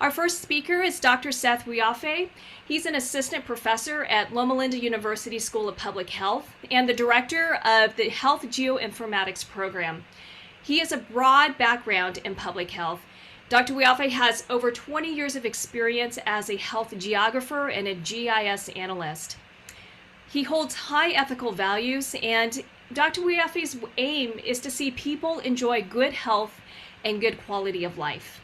Our first speaker is Dr. Seth Wiafe. He's an assistant professor at Loma University School of Public Health and the director of the Health Geoinformatics program. He has a broad background in public health. Dr. Wiafe has over 20 years of experience as a health geographer and a GIS analyst. He holds high ethical values, and Dr. Wiafe's aim is to see people enjoy good health and good quality of life.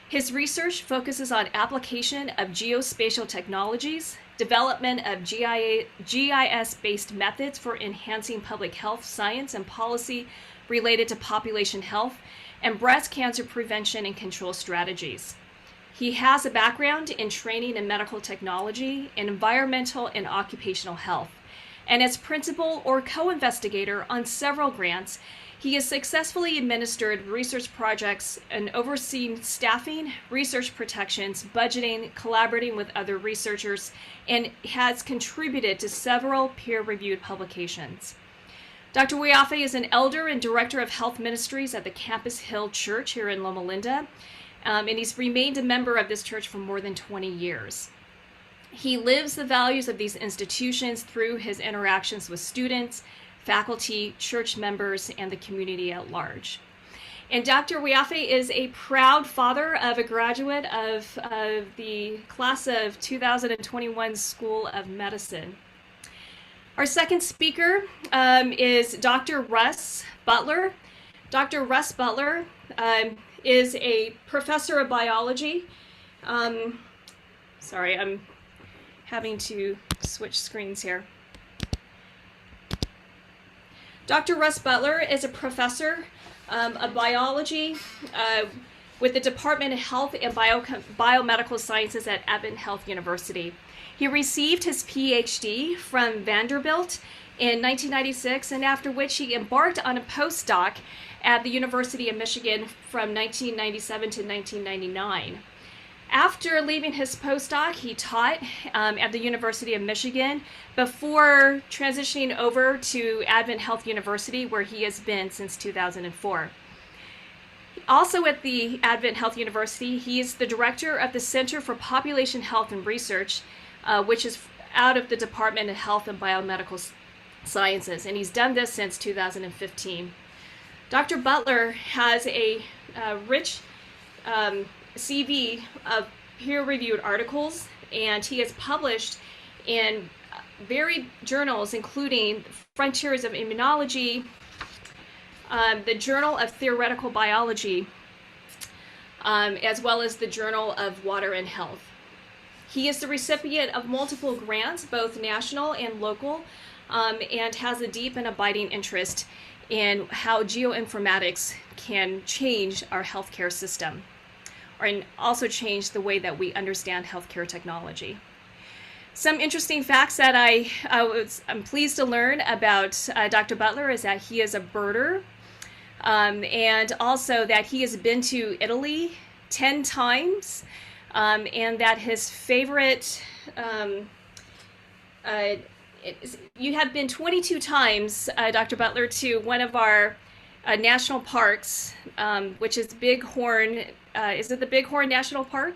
His research focuses on application of geospatial technologies, development of GIS-based methods for enhancing public health science and policy related to population health, and breast cancer prevention and control strategies. He has a background in training in medical technology, in environmental and occupational health, and as principal or co-investigator on several grants, he has successfully administered research projects and overseen staffing, research protections, budgeting, collaborating with other researchers, and has contributed to several peer-reviewed publications. Dr. Wiafe is an elder and director of health ministries at the Campus Hill Church here in Loma Linda, and he's remained a member of this church for more than 20 years. He lives the values of these institutions through his interactions with students, faculty, church members, and the community at large. And Dr. Wiafe is a proud father of a graduate of the class of 2021 School of Medicine. Our second speaker is Dr. Russ Butler. Dr. Russ Butler is a professor of biology. Sorry, I'm having to switch screens here. Dr. Russ Butler is a professor of biology with the Department of Health and Biomedical Sciences at AdventHealth University. He received his PhD from Vanderbilt in 1996, and after which he embarked on a postdoc at the University of Michigan from 1997 to 1999. After leaving his postdoc, he taught at the University of Michigan before transitioning over to AdventHealth University, where he has been since 2004. Also at the AdventHealth University, he is the director of the Center for Population Health and Research, which is out of the Department of Health and Biomedical Sciences, and he's done this since 2015. Dr. Butler has a rich CV of peer-reviewed articles, and he has published in varied journals, including Frontiers of Immunology, the Journal of Theoretical Biology, as well as the Journal of Water and Health. He is the recipient of multiple grants, both national and local, and has a deep and abiding interest in how geoinformatics can change our healthcare system, and also change the way that we understand healthcare technology. Some interesting facts that I'm pleased to learn about Dr. Butler is that he is a birder, and also that he has been to Italy 10 times, and that his favorite, you have been 22 times, Dr. Butler, to one of our national parks, which is Bighorn. Is it the Bighorn National Park?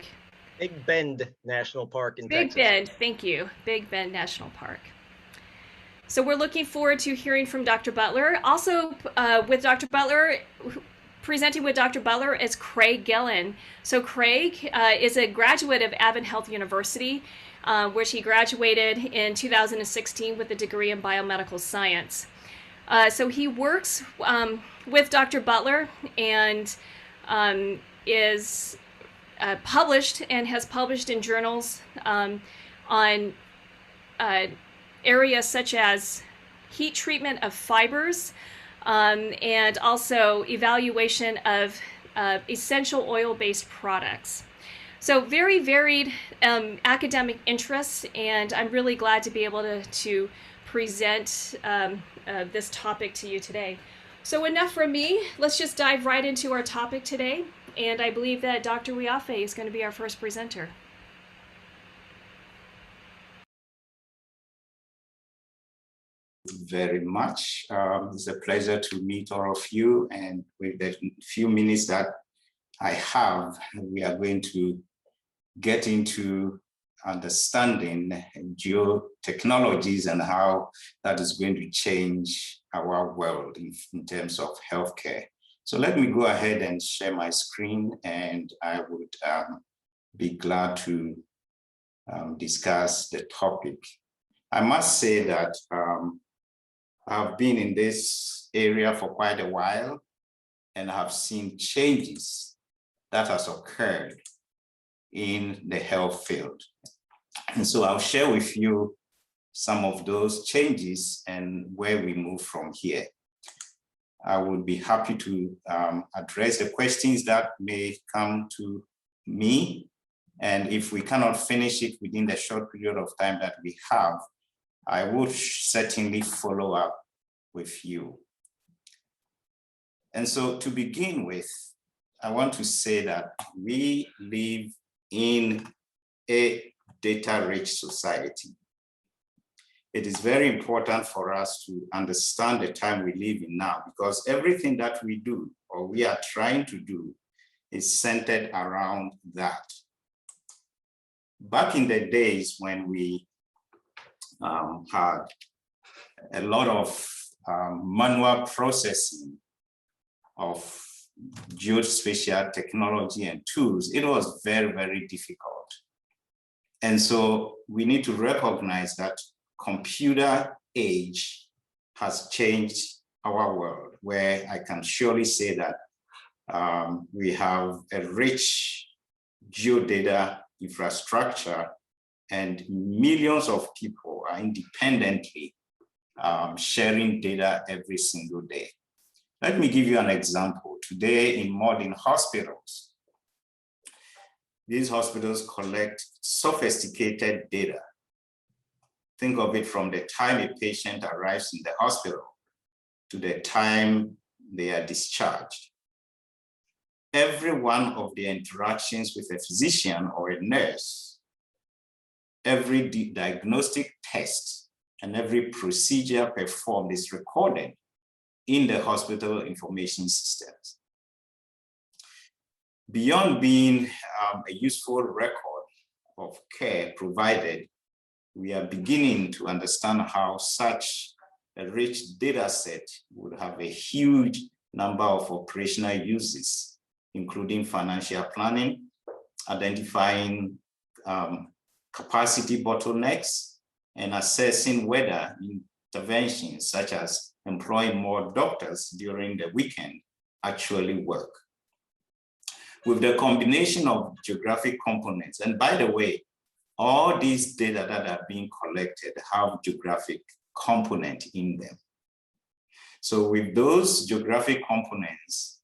Big Bend National Park in Texas. Big Bend, thank you. Big Bend National Park. So we're looking forward to hearing from Dr. Butler. Also with Dr. Butler, presenting with Dr. Butler is Craig Gillen. So Craig is a graduate of AdventHealth University, which he graduated in 2016 with a degree in biomedical science. So he works with Dr. Butler and is published and has published in journals on areas such as heat treatment of fibers and also evaluation of essential oil-based products. So very varied academic interests, and I'm really glad to be able to present this topic to you today. So enough from me. Let's just dive right into our topic today. And I believe that Dr. Wiafe is going to be our first presenter. Very much. It's a pleasure to meet all of you. And with the few minutes that I have, we are going to get into understanding geotechnologies and how that is going to change our world in terms of healthcare. So let me go ahead and share my screen, and I would be glad to discuss the topic. I must say that I've been in this area for quite a while and have seen changes that has occurred in the health field. And so I'll share with you some of those changes and where we move from here. I would be happy to address the questions that may come to me. And if we cannot finish it within the short period of time that we have, I would certainly follow up with you. And so to begin with, I want to say that we live in a data-rich society. It is very important for us to understand the time we live in now, because everything that we do or we are trying to do is centered around that. Back in the days when we had a lot of manual processing of geospatial technology and tools, it was very, very difficult. And so we need to recognize that computer age has changed our world, where I can surely say that we have a rich geodata infrastructure, and millions of people are independently sharing data every single day. Let me give you an example. Today in modern hospitals, these hospitals collect sophisticated data. Think of it from the time a patient arrives in the hospital to the time they are discharged. Every one of the interactions with a physician or a nurse, every diagnostic test, and every procedure performed is recorded in the hospital information systems. Beyond being a useful record of care provided, we are beginning to understand how such a rich data set would have a huge number of operational uses, including financial planning, identifying capacity bottlenecks, and assessing whether interventions such as employing more doctors during the weekend actually work. With the combination of geographic components, and by the way, all these data that are being collected have geographic component in them. So with those geographic components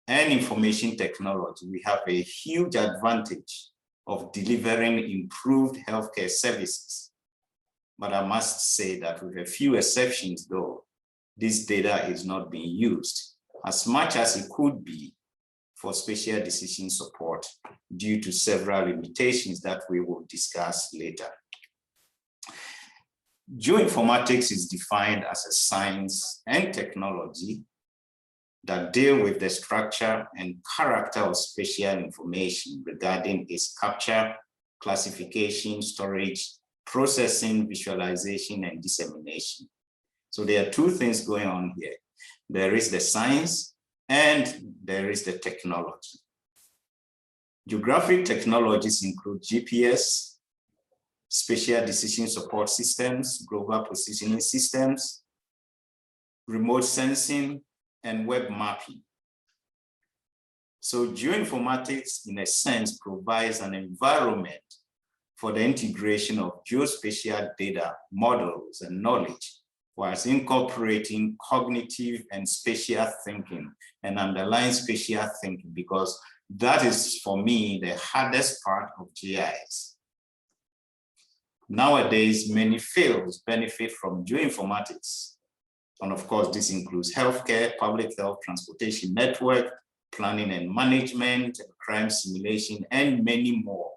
and information technology, we have a huge advantage of delivering improved healthcare services. But I must say that with a few exceptions though, this data is not being used as much as it could be for spatial decision support due to several limitations that we will discuss later. Geoinformatics is defined as a science and technology that deal with the structure and character of spatial information regarding its capture, classification, storage, processing, visualization, and dissemination. So there are two things going on here. There is the science and there is the technology. Geographic technologies include GPS, spatial decision support systems, global positioning systems, remote sensing, and web mapping. So geoinformatics, in a sense, provides an environment for the integration of geospatial data, models, and knowledge, whilst incorporating cognitive and spatial thinking and underlying spatial thinking, because that is, for me, the hardest part of GIS. Nowadays, many fields benefit from geoinformatics. And of course, this includes healthcare, public health, transportation network, planning and management, crime simulation, and many more.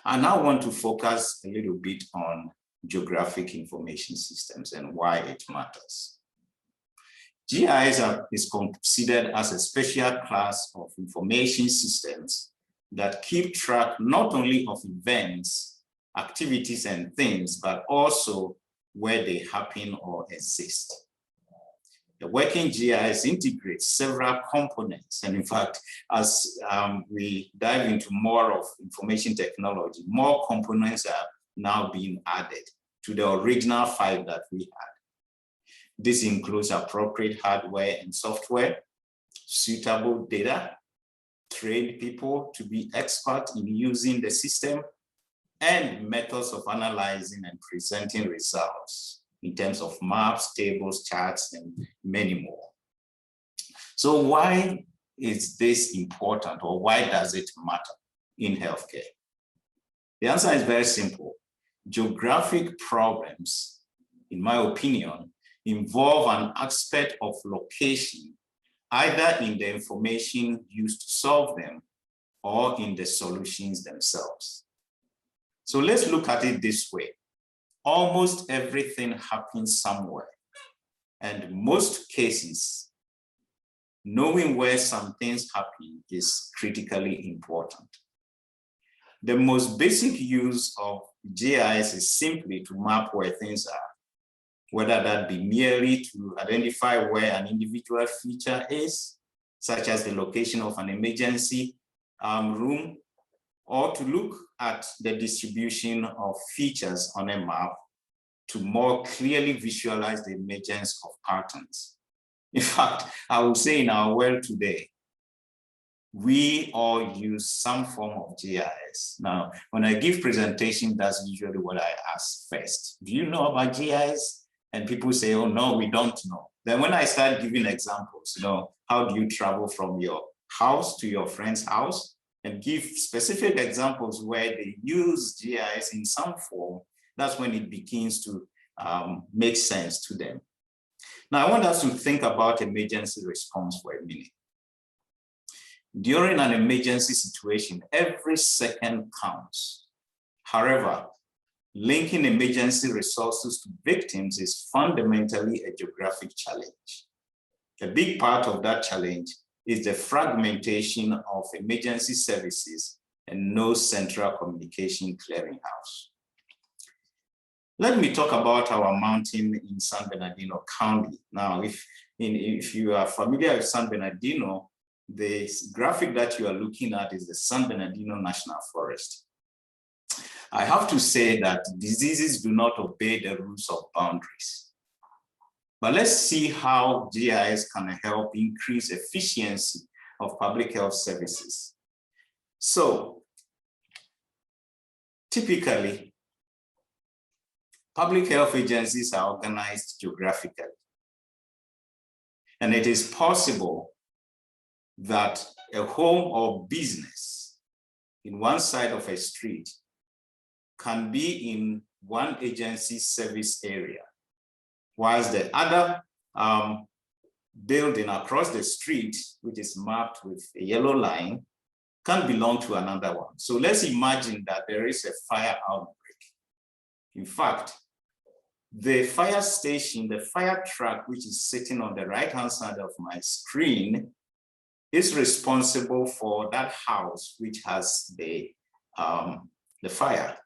I now want to focus a little bit on geographic information systems and why it matters. GIS is considered as a special class of information systems that keep track not only of events, activities, and things, but also where they happen or exist. The working GIS integrates several components. And in fact, as we dive into more of information technology, more components are now being added to the original 5 that we had. This includes appropriate hardware and software, suitable data, trained people to be expert in using the system, and methods of analyzing and presenting results in terms of maps, tables, charts, and many more. So why is this important, or why does it matter in healthcare? The answer is very simple. Geographic problems, in my opinion, involve an aspect of location, either in the information used to solve them or in the solutions themselves. So let's look at it this way. Almost everything happens somewhere, and in most cases, knowing where some things happen is critically important. The most basic use of GIS is simply to map where things are, whether that be merely to identify where an individual feature is, such as the location of an emergency room, or to look at the distribution of features on a map to more clearly visualize the emergence of patterns. In fact, I would say in our world today, we all use some form of GIS. Now, when I give presentation, that's usually what I ask first. Do you know about GIS? And people say, oh no, we don't know. Then when I start giving examples, how do you travel from your house to your friend's house? And give specific examples where they use GIS in some form, that's when it begins to make sense to them. Now, I want us to think about emergency response for a minute. During an emergency situation, every second counts. However, linking emergency resources to victims is fundamentally a geographic challenge. A big part of that challenge is the fragmentation of emergency services and no central communication clearinghouse. Let me talk about our mountain in San Bernardino County. Now, if you are familiar with San Bernardino, the graphic that you are looking at is the San Bernardino National Forest. I have to say that diseases do not obey the rules of boundaries. But let's see how GIS can help increase efficiency of public health services. So, typically, public health agencies are organized geographically. And it is possible that a home or business in one side of a street can be in one agency's service area, whilst the other building across the street, which is marked with a yellow line, can belong to another one. So let's imagine that there is a fire outbreak. In fact, the fire station, the fire truck, which is sitting on the right-hand side of my screen, is responsible for that house which has the fire.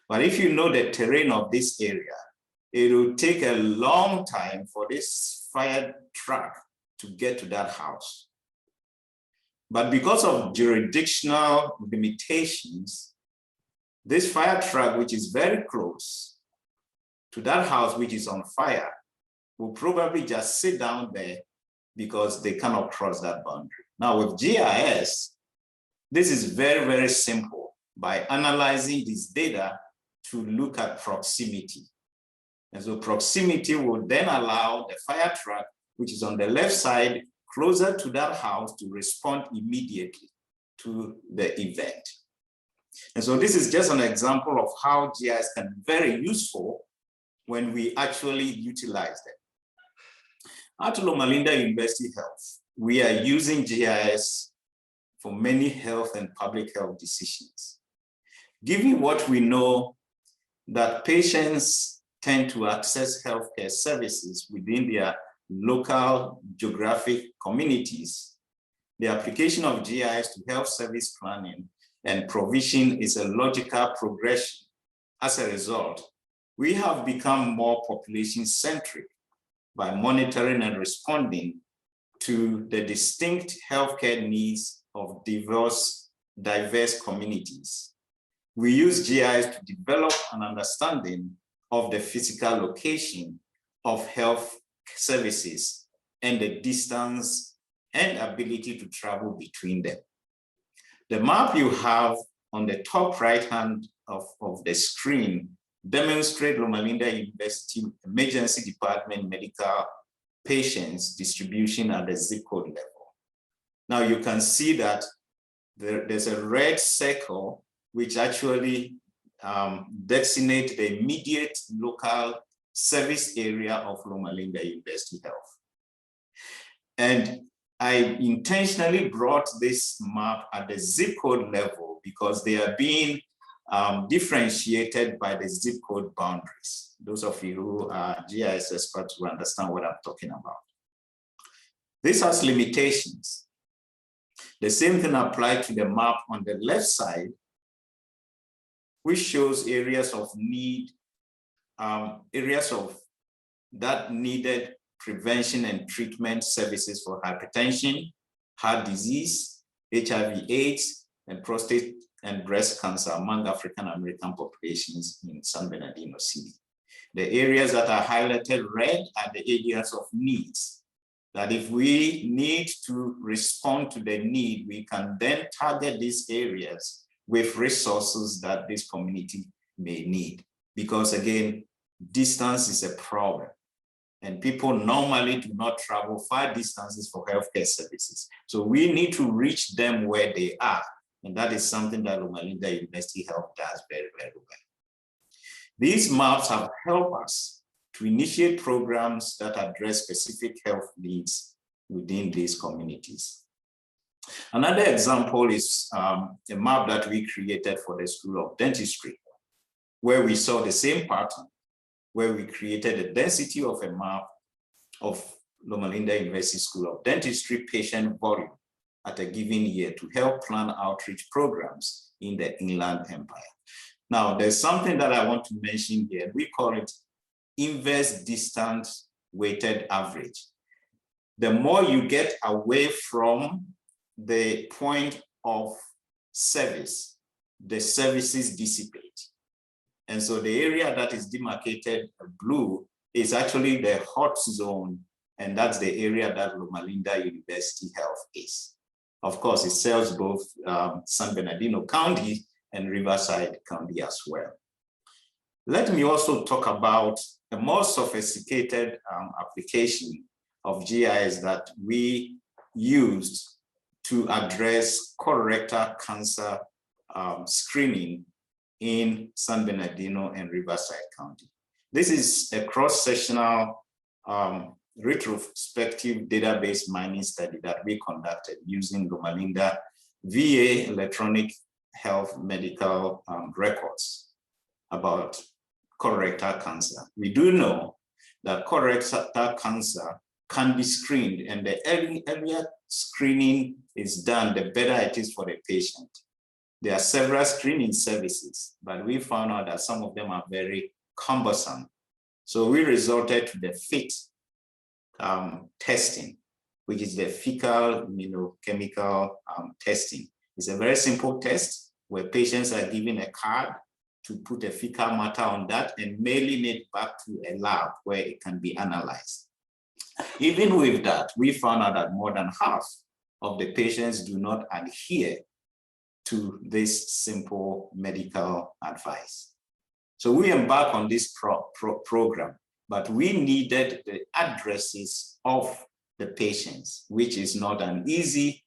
But if you know the terrain of this area, it will take a long time for this fire truck to get to that house. But because of jurisdictional limitations, this fire truck, which is very close to that house which is on fire, will probably just sit down there because they cannot cross that boundary. Now with GIS, this is very, very simple by analyzing this data to look at proximity. And so proximity will then allow the fire truck, which is on the left side, closer to that house, to respond immediately to the event. And so this is just an example of how GIS can be very useful when we actually utilize them. At Loma Linda University Health, we are using GIS for many health and public health decisions. Given what we know that patients tend to access healthcare services within their local geographic communities, The application of GIS to health service planning and provision is a logical progression. As a result, we have become more population-centric by monitoring and responding to the distinct healthcare needs of diverse communities. We use GIS to develop an understanding of the physical location of health services and the distance and ability to travel between them. The map you have on the top right hand of the screen demonstrates Loma Linda University Emergency Department medical patients distribution at the zip code level. Now you can see that there's a red circle which actually designates the immediate local service area of Loma Linda University Health. And I intentionally brought this map at the zip code level because they are being differentiated by the zip code boundaries. Those of you who are GIS experts will understand what I'm talking about. This has limitations. The same thing applies to the map on the left side, which shows areas of need, areas of that needed prevention and treatment services for hypertension, heart disease, HIV/AIDS, and prostate and breast cancer among African American populations in San Bernardino City. The areas that are highlighted red are the areas of needs, that if we need to respond to the need, we can then target these areas with resources that this community may need. Because again, distance is a problem. And people normally do not travel far distances for healthcare services. So we need to reach them where they are. And that is something that Loma Linda University Health does very, very well. These maps have helped us to initiate programs that address specific health needs within these communities. Another example is a map that we created for the School of Dentistry, where we saw the same pattern, where we created a density of a map of Loma Linda University School of Dentistry patient volume at a given year to help plan outreach programs in the Inland Empire. Now, there's something that I want to mention here. We call it inverse distance weighted average. The more you get away from the point of service, the services dissipate. And so the area that is demarcated blue is actually the hot zone, and that's the area that Loma Linda University Health is. Of course, it serves both San Bernardino County and Riverside County as well. Let me also talk about a more sophisticated application of GIS that we used to address colorectal cancer screening in San Bernardino and Riverside County. This is a cross-sectional retrospective database mining study that we conducted using Loma Linda VA electronic health medical records about colorectal cancer. We do know that colorectal cancer can be screened, and the earlier screening is done, the better it is for the patient. There are several screening services, but we found out that some of them are very cumbersome. So we resorted to the FIT testing, which is the fecal immunochemical testing. It's a very simple test where patients are given a card to put a fecal matter on that and mailing it back to a lab where it can be analyzed. Even with that, we found out that more than half of the patients do not adhere to this simple medical advice. So we embarked on this program, but we needed the addresses of the patients, which is not an easy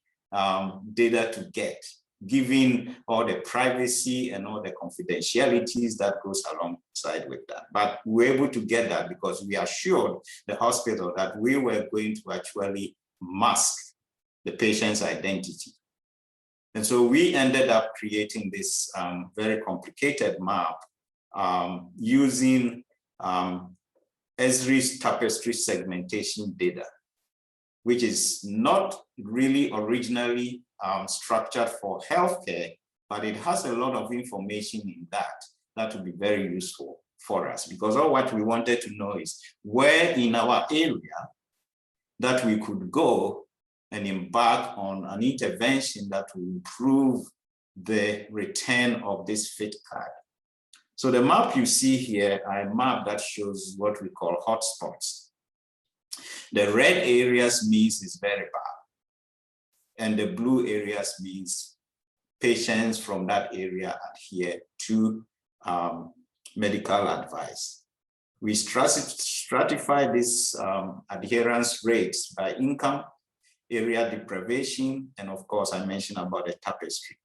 data to get, given all the privacy and all the confidentialities that goes alongside with that. But we were able to get that because we assured the hospital that we were going to actually mask the patient's identity. And so we ended up creating this very complicated map using Esri's tapestry segmentation data. which is not really originally structured for healthcare, but it has a lot of information in that would be very useful for us, because all what we wanted to know is where in our area that we could go and embark on an intervention that will improve the return of this fit card. So the map you see here are a map that shows what we call hotspots. The red areas means it's very bad, and the blue areas means patients from that area adhere to medical advice. We stratify these adherence rates by income, area deprivation, and of course, I mentioned about the tapestry,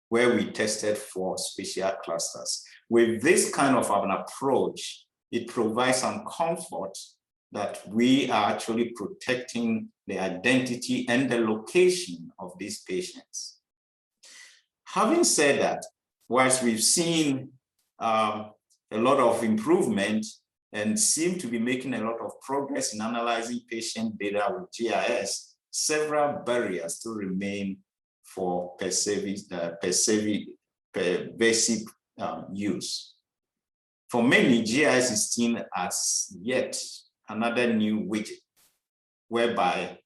where we tested for spatial clusters. With this kind of an approach, it provides some comfort that we are actually protecting the identity and the location of these patients. Having said that, whilst we've seen a lot of improvement and seem to be making a lot of progress in analyzing patient data with GIS, several barriers still remain for pervasive use. For many, GIS is seen as yet another new widget, whereby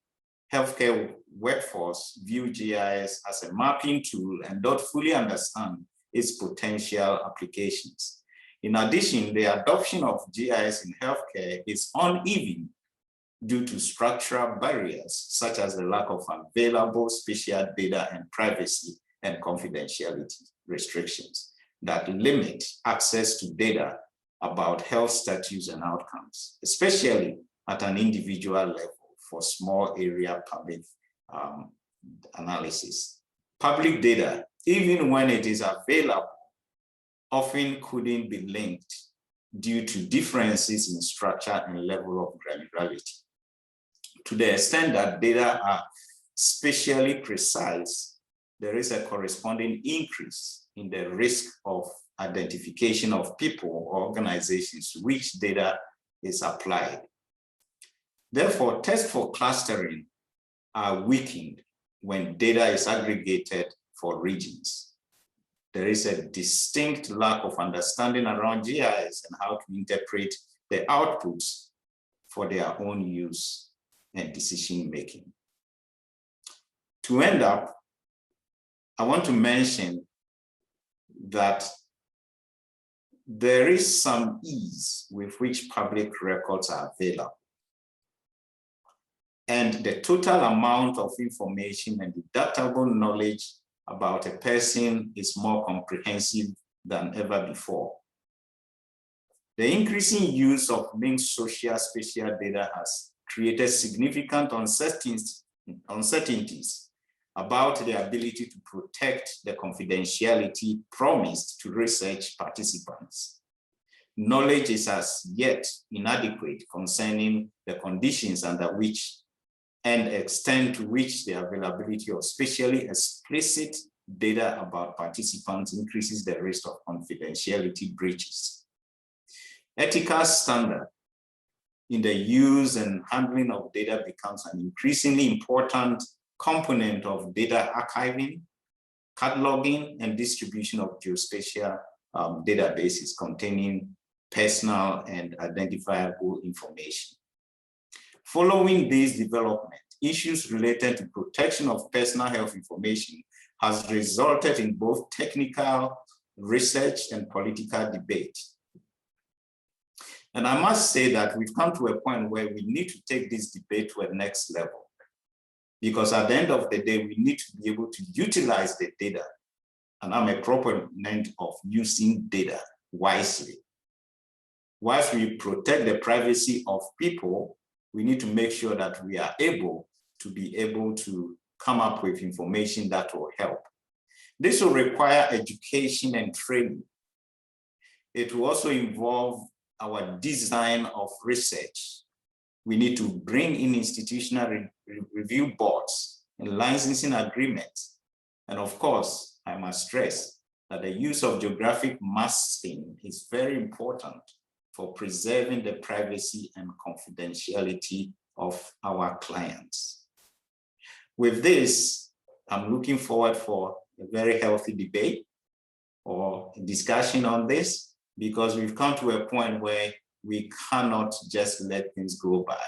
healthcare workforce view GIS as a mapping tool and don't fully understand its potential applications. In addition, the adoption of GIS in healthcare is uneven due to structural barriers, such as the lack of available spatial data and privacy and confidentiality restrictions that limit access to data about health status and outcomes, especially at an individual level for small area public analysis. Public data, even when it is available, often couldn't be linked due to differences in structure and level of granularity. To the extent that data are spatially precise, there is a corresponding increase in the risk of identification of people or organizations to which data is applied. Therefore, tests for clustering are weakened when data is aggregated for regions. There is a distinct lack of understanding around GIS and how to interpret the outputs for their own use and decision making. To end up, I want to mention that there is some ease with which public records are available. And the total amount of information and deductible knowledge about a person is more comprehensive than ever before. The increasing use of linked social spatial data has created significant uncertainties about the ability to protect the confidentiality promised to research participants. Knowledge is as yet inadequate concerning the conditions under which and extent to which the availability of spatially explicit data about participants increases the risk of confidentiality breaches. Ethical standard in the use and handling of data becomes an increasingly important component of data archiving, cataloging, and distribution of geospatial databases containing personal and identifiable information. Following these developments, issues related to protection of personal health information has resulted in both technical research and political debate. And I must say that we've come to a point where we need to take this debate to a next level, because at the end of the day, we need to be able to utilize the data. And I'm a proponent of using data wisely. Whilst we protect the privacy of people, we need to make sure that we are able to come up with information that will help. This will require education and training. It will also involve our design of research. We need to bring in institutional review boards and licensing agreements. And of course, I must stress that the use of geographic masking is very important for preserving the privacy and confidentiality of our clients. With this, I'm looking forward for a very healthy debate or discussion on this, because we've come to a point where we cannot just let things go by.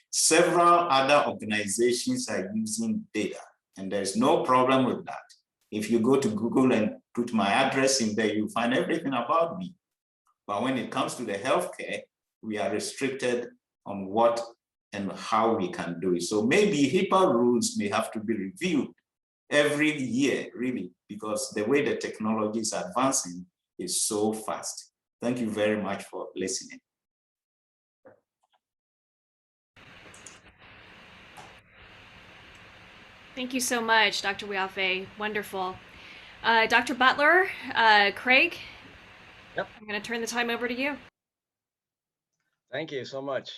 Several other organizations are using data, and there's no problem with that. If you go to Google and put my address in there, you'll find everything about me. But when it comes to the healthcare, we are restricted on what and how we can do it. So maybe HIPAA rules may have to be reviewed every year, really, because the way the technology is advancing is so fast. Thank you very much for listening. Thank you so much, Dr. Wiafe. Wonderful. Dr. Butler, Craig, Yep. I'm going to turn the time over to you. Thank you so much.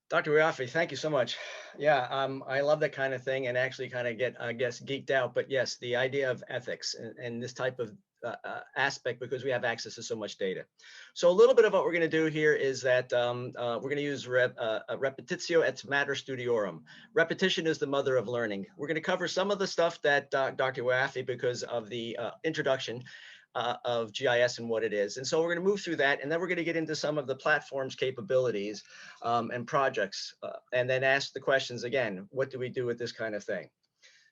Dr. Wiafe, thank you so much. Yeah, I love that kind of thing and actually kind of get, I guess, geeked out. But yes, the idea of ethics and this type of aspect, because we have access to so much data. So a little bit of what we're going to do here is that we're going to use repetitio et mater studiorum. Repetition is the mother of learning. We're going to cover some of the stuff that Dr. Wiafe, because of the introduction of GIS and what it is. And so we're going to move through that, and then we're going to get into some of the platform's capabilities and projects, and then ask the questions again, what do we do with this kind of thing?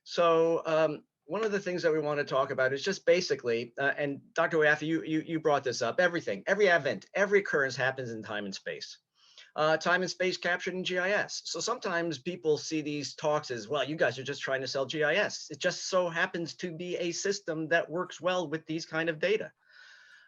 So one of the things that we want to talk about is just basically, and Dr. Wiafe, you brought this up, everything, every event, every occurrence happens in time and space. Time and space captured in GIS. So sometimes people see these talks as, well, you guys are just trying to sell GIS. It just so happens to be a system that works well with these kind of data.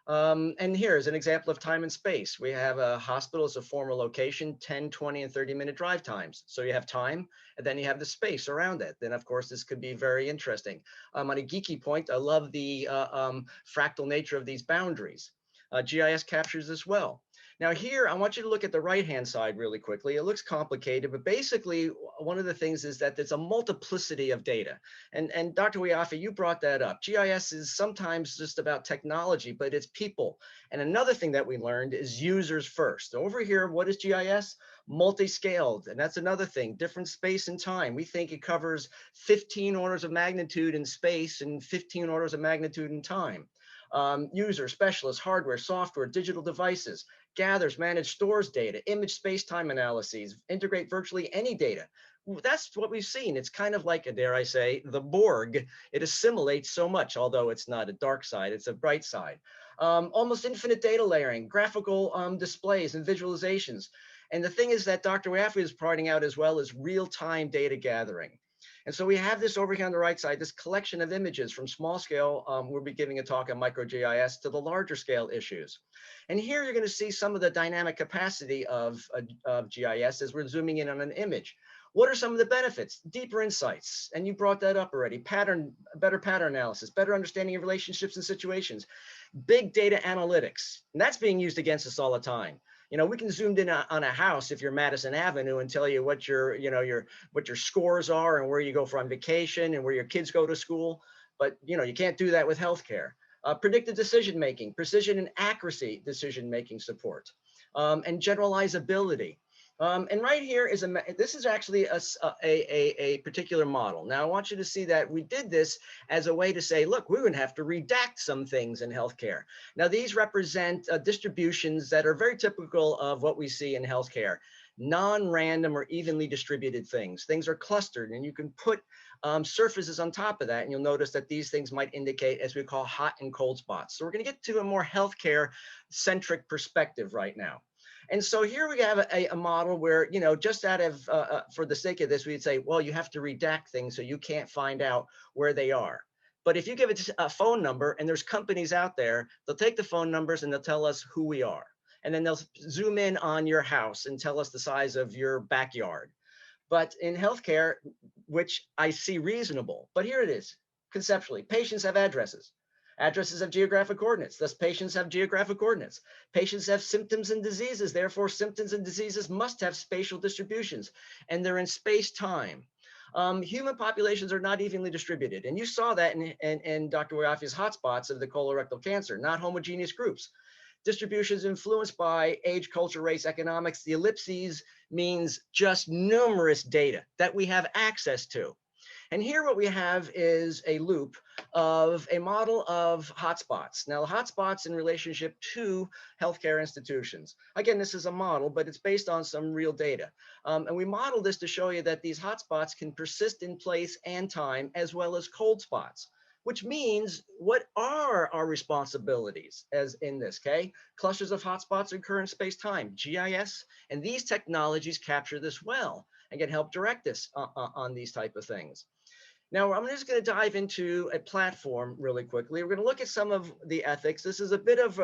And here's an example of time and space. We have a hospital as a former location, 10, 20, and 30-minute drive times. So you have time, and then you have the space around it. Then, of course, this could be very interesting. On a geeky point, I love the fractal nature of these boundaries. GIS captures as well. Now here, I want you to look at the right-hand side really quickly. It looks complicated, but basically one of the things is that there's a multiplicity of data. And Dr. Wiafe, you brought that up. GIS is sometimes just about technology, but it's people. And another thing that we learned is users first. Over here, what is GIS? Multi-scaled, and that's another thing, different space and time. We think it covers 15 orders of magnitude in space and 15 orders of magnitude in time. User, specialist, hardware, software, digital devices, gathers, manage, stores data, image space-time analyses, integrate virtually any data. That's what we've seen. It's kind of like, dare I say, the Borg. It assimilates so much, although it's not a dark side, it's a bright side. Almost infinite data layering, graphical displays and visualizations. And the thing is that Dr. Wiafe is pointing out as well as real-time data gathering. And so we have this over here on the right side, this collection of images from small scale. We'll be giving a talk on micro GIS to the larger scale issues. And here you're going to see some of the dynamic capacity of GIS as we're zooming in on an image. What are some of the benefits? Deeper insights, and you brought that up already. Better pattern analysis, better understanding of relationships and situations. Big data analytics, and that's being used against us all the time. You know, we can zoom in on a house if you're Madison Avenue and tell you what your scores are and where you go for on vacation and where your kids go to school. But, you know, you can't do that with healthcare. Predictive decision-making, precision and accuracy decision-making support, and generalizability. And right here is this is actually a particular model. Now I want you to see that we did this as a way to say, look, we're going to have to redact some things in healthcare. Now these represent distributions that are very typical of what we see in healthcare. Non-random or evenly distributed things. Things are clustered, and you can put surfaces on top of that, and you'll notice that these things might indicate, as we call, hot and cold spots. So we're going to get to a more healthcare-centric perspective right now. And so here we have a model where, you know, just out of, for the sake of this, we'd say, well, you have to redact things so you can't find out where they are. But if you give it a phone number, and there's companies out there, they'll take the phone numbers and they'll tell us who we are. And then they'll zoom in on your house and tell us the size of your backyard. But in healthcare, which I see reasonable, but here it is, conceptually, patients have addresses. Addresses have geographic coordinates, thus patients have geographic coordinates. Patients have symptoms and diseases, therefore symptoms and diseases must have spatial distributions, and they're in space-time. Human populations are not evenly distributed, and you saw that in Dr. Wiafe's hotspots of the colorectal cancer, not homogeneous groups. Distribution is influenced by age, culture, race, economics. The ellipses means just numerous data that we have access to. And here what we have is a loop of a model of hotspots. Now, the hotspots in relationship to healthcare institutions. Again, this is a model, but it's based on some real data. And we model this to show you that these hotspots can persist in place and time, as well as cold spots, which means what are our responsibilities as in this, okay? Clusters of hotspots occur in space-time, GIS, and these technologies capture this well and can help direct us on these type of things. Now, I'm just going to dive into a platform really quickly. We're going to look at some of the ethics. This is a bit of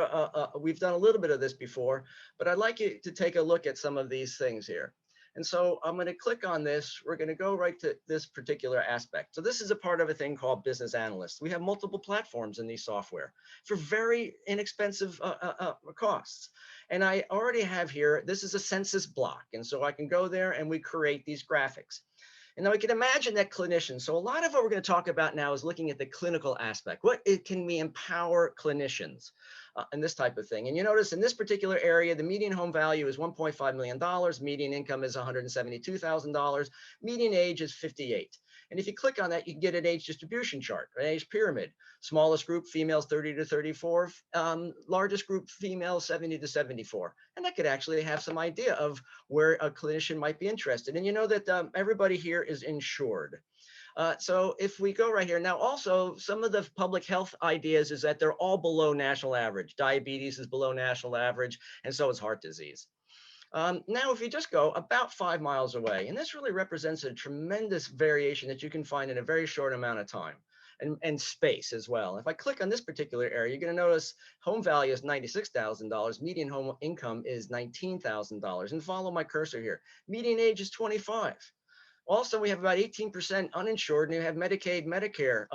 we've done a little bit of this before, but I'd like you to take a look at some of these things here. And so I'm going to click on this. We're going to go right to this particular aspect. So this is a part of a thing called business analysts. We have multiple platforms in these software for very inexpensive costs. And I already have here, this is a census block. And so I can go there and we create these graphics. And now we can imagine that clinicians. So a lot of what we're going to talk about now is looking at the clinical aspect. Can we empower clinicians and this type of thing? And you notice in this particular area, the median home value is $1.5 million. Median income is $172,000. Median age is 58. And if you click on that, you can get an age distribution chart, an age pyramid. Smallest group, females 30 to 34. Largest group, females 70 to 74. And that could actually have some idea of where a clinician might be interested. And you know that everybody here is insured. So if we go right here, now also some of the public health ideas is that they're all below national average. Diabetes is below national average, and so is heart disease. Now, if you just go about 5 miles away, and this really represents a tremendous variation that you can find in a very short amount of time and space as well. If I click on this particular area, you're going to notice home value is $96,000. Median home income is $19,000. And follow my cursor here. Median age is 25. Also, we have about 18% uninsured, and you have Medicaid, Medicare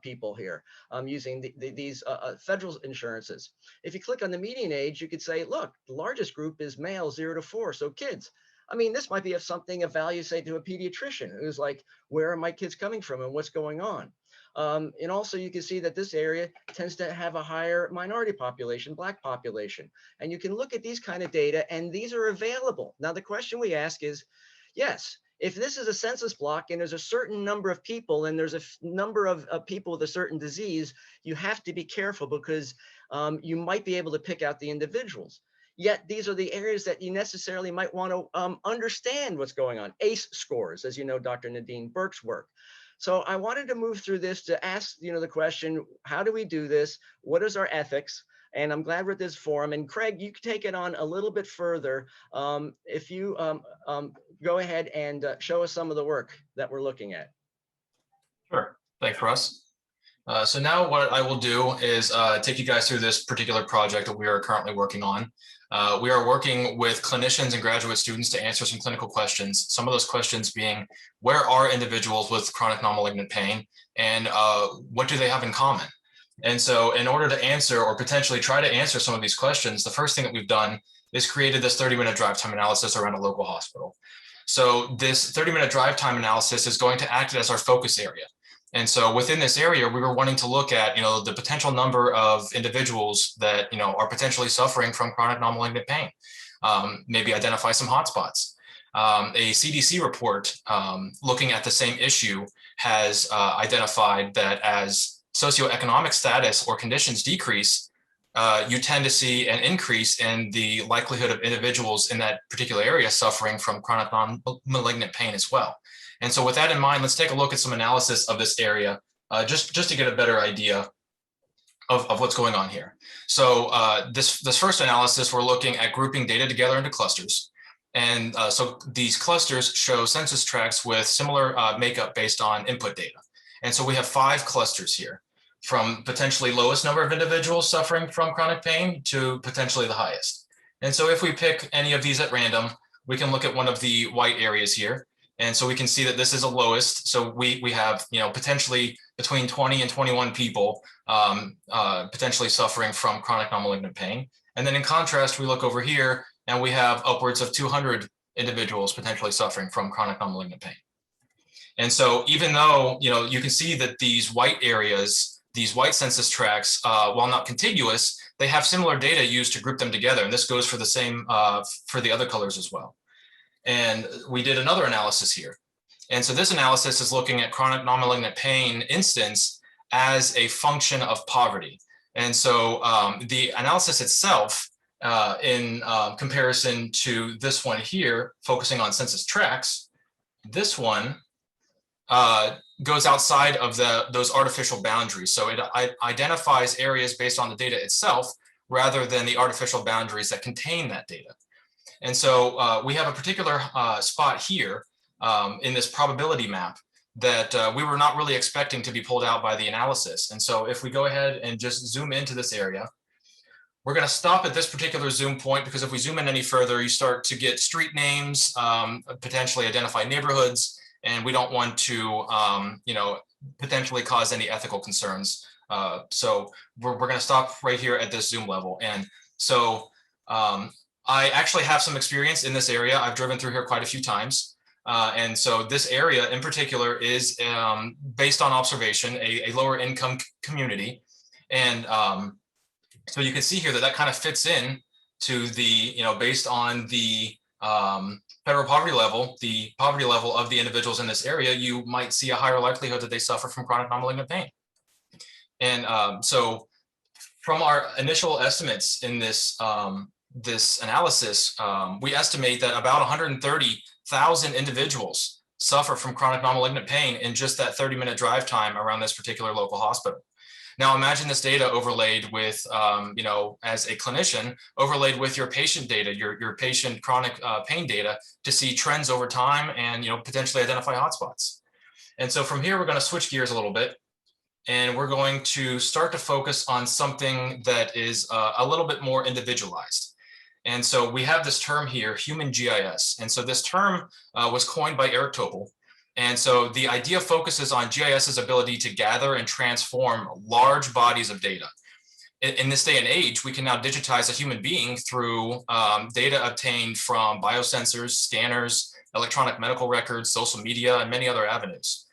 people here using these federal insurances. If you click on the median age, you could say, look, the largest group is male 0 to 4, so kids. I mean, this might be of value, say, to a pediatrician who's like, where are my kids coming from and what's going on? And also you can see that this area tends to have a higher minority population, Black population. And you can look at these kind of data, and these are available. Now, the question we ask is, yes, if this is a census block and there's a certain number of people and there's a number of people with a certain disease, you have to be careful because you might be able to pick out the individuals. Yet these are the areas that you necessarily might want to understand what's going on. ACE scores, as you know, Dr. Nadine Burke's work. So I wanted to move through this to ask, the question, how do we do this? What is our ethics? And I'm glad we're at this forum. And Craig, you can take it on a little bit further. If you go ahead and show us some of the work that we're looking at. Sure. Thanks, Russ. So now what I will do is take you guys through this particular project that we are currently working on. We are working with clinicians and graduate students to answer some clinical questions. Some of those questions being, where are individuals with chronic non-malignant pain, and what do they have in common? And so in order to answer or potentially try to answer some of these questions, the first thing that we've done is created this 30-minute drive time analysis around a local hospital. So this 30-minute drive time analysis is going to act as our focus area. And so within this area, we were wanting to look at, the potential number of individuals that, are potentially suffering from chronic non-malignant pain, maybe identify some hotspots. A CDC report looking at the same issue has identified that as socioeconomic status or conditions decrease, you tend to see an increase in the likelihood of individuals in that particular area suffering from chronic non-malignant pain as well. And so with that in mind, let's take a look at some analysis of this area, just to get a better idea of what's going on here. So this first analysis, we're looking at grouping data together into clusters. And so these clusters show census tracts with similar makeup based on input data. And so we have 5 clusters here, from potentially lowest number of individuals suffering from chronic pain to potentially the highest. And so if we pick any of these at random, we can look at one of the white areas here. And so we can see that this is a lowest. So we have, potentially between 20 and 21 people potentially suffering from chronic non-malignant pain. And then in contrast, we look over here and we have upwards of 200 individuals potentially suffering from chronic non-malignant pain. And so even though, you can see that these white areas, these white census tracts, while not contiguous, they have similar data used to group them together. And this goes for the same for the other colors as well. And we did another analysis here. And so this analysis is looking at chronic non-malignant pain instance as a function of poverty. And so the analysis itself, in comparison to this one here, focusing on census tracts, this one goes outside of those artificial boundaries. So it identifies areas based on the data itself rather than the artificial boundaries that contain that data. And so we have a particular spot here in this probability map that we were not really expecting to be pulled out by the analysis. And so if we go ahead and just zoom into this area, we're going to stop at this particular zoom point, because if we zoom in any further, you start to get street names, potentially identify neighborhoods, and we don't want to, potentially cause any ethical concerns. So we're going to stop right here at this zoom level. And so I actually have some experience in this area. I've driven through here quite a few times. And so this area in particular is, based on observation, a lower income community. And so you can see here that kind of fits in to the, based on the federal poverty level, the poverty level of the individuals in this area, you might see a higher likelihood that they suffer from chronic non-malignant pain. And so from our initial estimates in this, this analysis, we estimate that about 130,000 individuals suffer from chronic non-malignant pain in just that 30-minute drive time around this particular local hospital. Now imagine this data overlaid with, as a clinician, overlaid with your patient data, your patient chronic pain data, to see trends over time and, potentially identify hotspots. And so from here, we're going to switch gears a little bit, and we're going to start to focus on something that is a little bit more individualized. And so we have this term here, human GIS. And so this term was coined by Eric Topol. And so the idea focuses on GIS's ability to gather and transform large bodies of data. In this day and age, we can now digitize a human being through data obtained from biosensors, scanners, electronic medical records, social media, and many other avenues.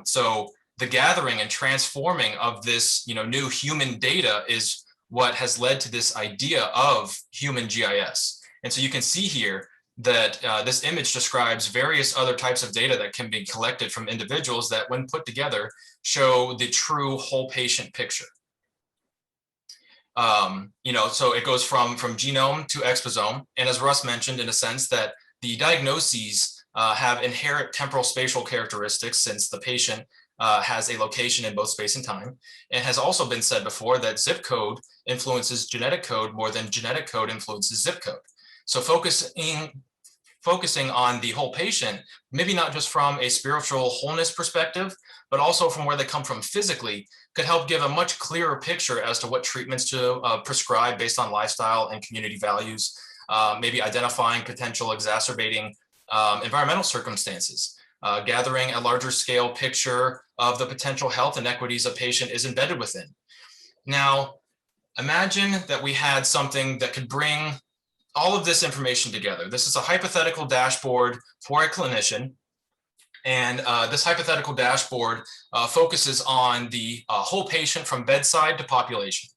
So the gathering and transforming of this new human data is what has led to this idea of human GIS. And so you can see here that this image describes various other types of data that can be collected from individuals that, when put together, show the true whole patient picture. So it goes from genome to exposome. And as Russ mentioned, in a sense, that the diagnoses have inherent temporal spatial characteristics, since the patient has a location in both space and time. It has also been said before that zip code influences genetic code more than genetic code influences zip code. So focusing on the whole patient, maybe not just from a spiritual wholeness perspective, but also from where they come from physically, could help give a much clearer picture as to what treatments to prescribe based on lifestyle and community values, maybe identifying potential exacerbating environmental circumstances, gathering a larger scale picture of the potential health inequities a patient is embedded within. Now, imagine that we had something that could bring all of this information together. This is a hypothetical dashboard for a clinician. And this hypothetical dashboard focuses on the whole patient from bedside to population.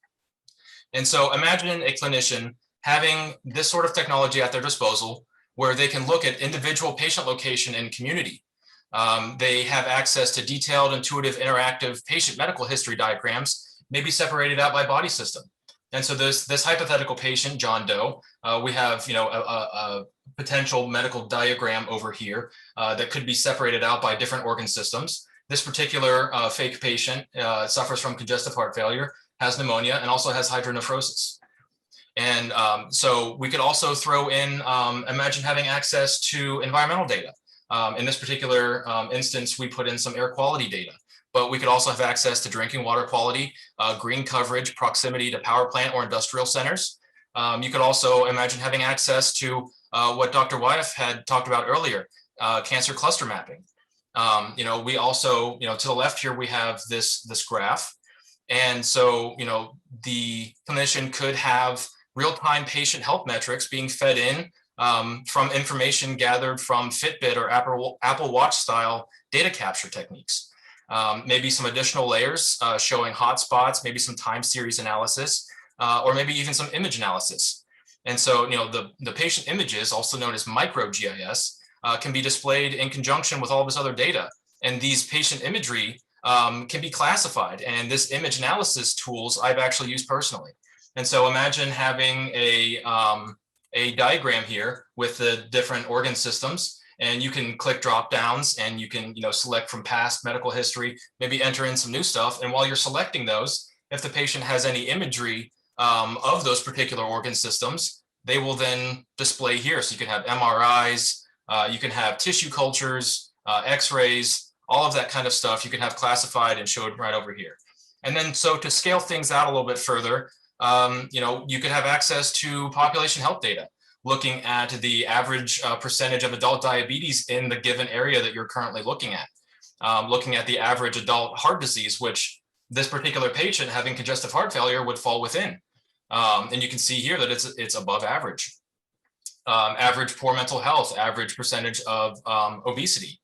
And so imagine a clinician having this sort of technology at their disposal, where they can look at individual patient location and community. They have access to detailed, intuitive, interactive patient medical history diagrams, maybe separated out by body system. And so this hypothetical patient, John Doe, we have a potential medical diagram over here that could be separated out by different organ systems. This particular fake patient suffers from congestive heart failure, has pneumonia, and also has hydronephrosis. And so we could also throw in, imagine having access to environmental data. In this particular instance, we put in some air quality data. But we could also have access to drinking water quality, green coverage, proximity to power plant or industrial centers. You could also imagine having access to what Dr. Wiafe had talked about earlier, cancer cluster mapping. We also, to the left here, we have this graph. And so, the clinician could have real-time patient health metrics being fed in from information gathered from Fitbit or Apple Watch style data capture techniques. Maybe some additional layers showing hotspots, maybe some time series analysis, or maybe even some image analysis. And so, the patient images, also known as micro GIS, can be displayed in conjunction with all this other data. And these patient imagery can be classified. And this image analysis tools I've actually used personally. And so imagine having a diagram here with the different organ systems, and you can click drop downs and you can select from past medical history, maybe enter in some new stuff. And while you're selecting those, if the patient has any imagery of those particular organ systems, they will then display here. So you can have MRIs, you can have tissue cultures, x-rays, all of that kind of stuff you can have classified and showed right over here. And then so to scale things out a little bit further, you could have access to population health data, looking at the average percentage of adult diabetes in the given area that you're currently looking at, looking at the average adult heart disease, which this particular patient having congestive heart failure would fall within. And you can see here that it's above average. Average poor mental health, average percentage of obesity.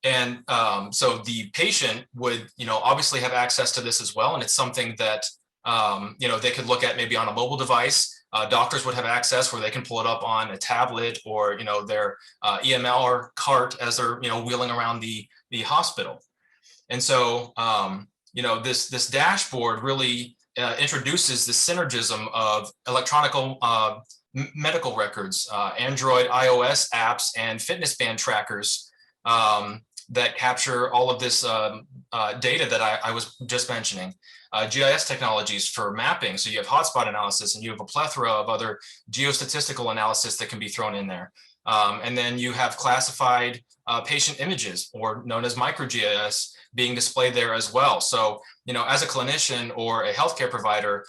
And so the patient would, obviously have access to this as well. And it's something that, they could look at maybe on a mobile device. Doctors would have access where they can pull it up on a tablet or, their EMR cart as they're, wheeling around the hospital. And so, this dashboard really introduces the synergism of electronic medical records, Android, iOS apps, and fitness band trackers that capture all of this data that I was just mentioning. GIS technologies for mapping. So you have hotspot analysis and you have a plethora of other geostatistical analysis that can be thrown in there. And then you have classified patient images, or known as micro GIS, being displayed there as well. So, as a clinician or a healthcare provider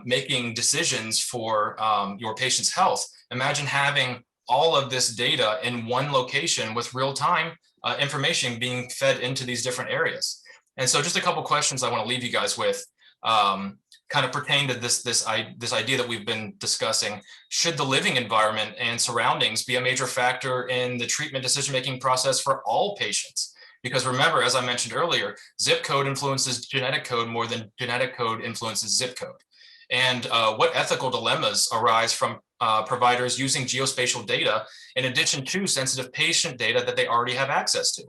making decisions for your patient's health, imagine having all of this data in one location with real-time information being fed into these different areas. And so just a couple questions I want to leave you guys with kind of pertain to this idea that we've been discussing. Should the living environment and surroundings be a major factor in the treatment decision-making process for all patients? Because remember, as I mentioned earlier, zip code influences genetic code more than genetic code influences zip code. And what ethical dilemmas arise from providers using geospatial data in addition to sensitive patient data that they already have access to?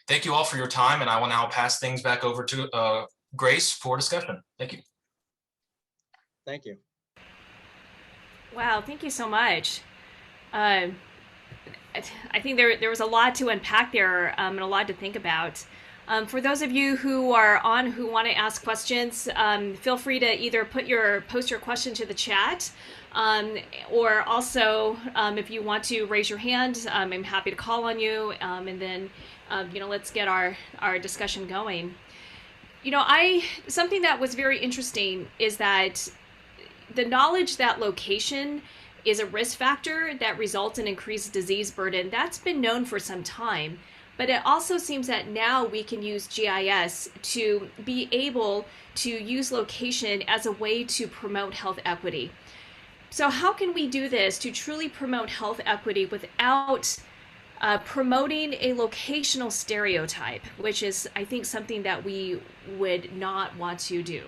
Thank you all for your time, and I will now pass things back over to Grace for discussion. Thank you. Thank you. Wow, thank you so much. I think there was a lot to unpack there and a lot to think about. For those of you who are on who want to ask questions, feel free to either post your question to the chat, or also if you want to raise your hand, I'm happy to call on you, and then let's get our discussion going. Something that was very interesting is that the knowledge that location is a risk factor that results in increased disease burden, that's been known for some time. But it also seems that now we can use GIS to be able to use location as a way to promote health equity. So how can we do this to truly promote health equity without promoting a locational stereotype, which is, I think, something that we would not want to do?